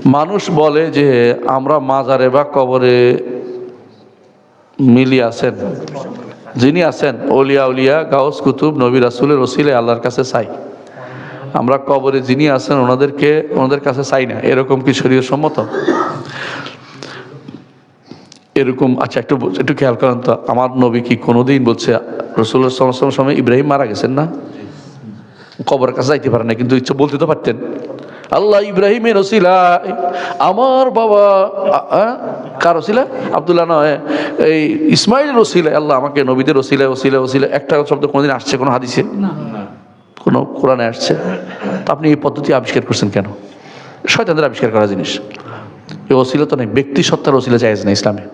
মানুষ বলে যে আমরা মাজারে বা কবরে মিলি আছেন, যিনি আছেন ওলিয়া উলিয়া গাউস কুতুব নবী রাসূলের ওসিলায় আল্লাহর কাছে চাই, আমরা কবরে যিনি আছেন ওনাদের কাছে চাই না, এরকম কি শরীয়ত সম্মত? এরকম আচ্ছা একটু খেয়াল করেন তো, আমার নবী কি কোনোদিন বলছে রাসূলুল্লাহ সাল্লাল্লাহু আলাইহি ওয়াসাল্লামের সময় ইব্রাহিম মারা গেছেন না, কবরের কাছে যাইতে পারেন না, কিন্তু ইচ্ছা বলতে তো পারতেন আল্লাহ ইব্রাহিমের ওসিলায় আমার বাবা কার ওসিলা আব্দুল্লাহ নয় এই ইসমাইলের ওসিলায় আল্লাহ আমাকে নবীদের ওসিলায় ওসিলা ওসিলা একটা শব্দ কোনোদিন আসছে কোনো হাদিসে? কোনো কোরআনে আসছে? তা আপনি এই পদ্ধতি আবিষ্কার করছেন কেন? শয়তানদের আবিষ্কার করা জিনিস। এই ওসিলা তো নেই, ব্যক্তি সত্তার ওসিলা জায়েজ নেই ইসলামে,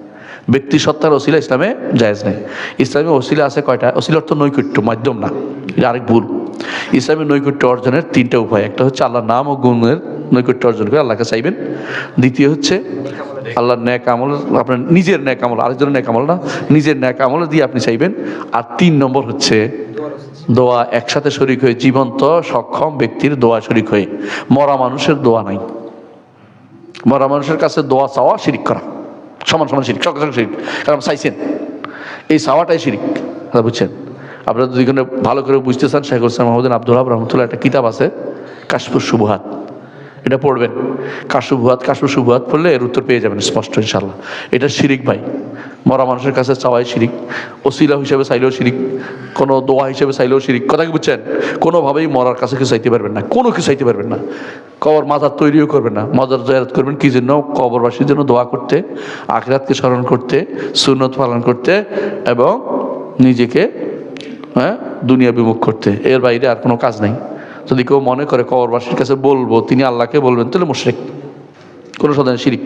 ব্যক্তি সত্তার ওসিলা ইসলামে জায়েজ নেই। ইসলামে ওসিলা আছে কয়টা? ওসিলা অর্থ নৈকট্য, মাধ্যম না, এটা আরেক ভুল। ইসলামের নৈকট্য অর্জনের তিনটা উপায়, একটা হচ্ছে আল্লাহর নাম ও গুণের নৈকট্য অর্জন করে আল্লাহকে চাইবেন, দ্বিতীয় হচ্ছে আল্লাহর ন্যাক আমল, আপনার নিজের ন্যাক আমল, আরেকজনের ন্যাক আমল না, নিজের ন্যাক আমল দিয়ে আপনি চাইবেন, আর 3 নম্বর হচ্ছে দোয়া, একসাথে শরীক হয়ে, জীবন্ত সক্ষম ব্যক্তির দোয়া শরীক হয়ে। মরা মানুষের দোয়া নাই, মরা মানুষের কাছে দোয়া চাওয়া শিরিক করা, সমান সমান শিরিক, সঙ্গে সঙ্গে শিরিক, কারণ চাইছেন, এই চাওয়াটাই শিরিক। বুঝছেন? আপনারা যদি এখানে ভালো করে বুঝতে চান, শেখ হোসেন মাহমুদিন আব্দুল ওয়াহাব রহমতুল্লাহ একটা কিতাব আছে কাশফুস শুবহাত, এটা পড়বেন। কাশফুস শুবহাত পড়লে এর উত্তর পেয়ে যাবেন স্পষ্ট ইনশাল্লাহ। এটা শিরিক ভাই, মরা মানুষের কাছে চাওয়াই শিরিক, ওসিলা হিসেবে চাইলেও শিরিক, কোনো দোয়া হিসেবে চাইলেও শিরিক। কথা কি বুঝছেন? কোনোভাবেই মরার কাছে কিছু চাইতে পারবেন না, কোনো কিছু চাইতে পারবেন না। কবর মাজার তৈরিও করবেন না, মাজার জিয়ারত করবেন কি জন্য? কবরবাসীর জন্য দোয়া করতে, আখিরাতকে স্মরণ করতে, সুন্নত পালন করতে এবং নিজেকে দুনিয়া বিমুখ করতে, এর বাইরে আর কোনো কাজ নাই। যদি কেউ মনে করে কবরবাসীর কাছে বলবো, তিনি আল্লাহকে বলবেন, তাহলে মুশরিক, কোনো সাধারণ শিরিক।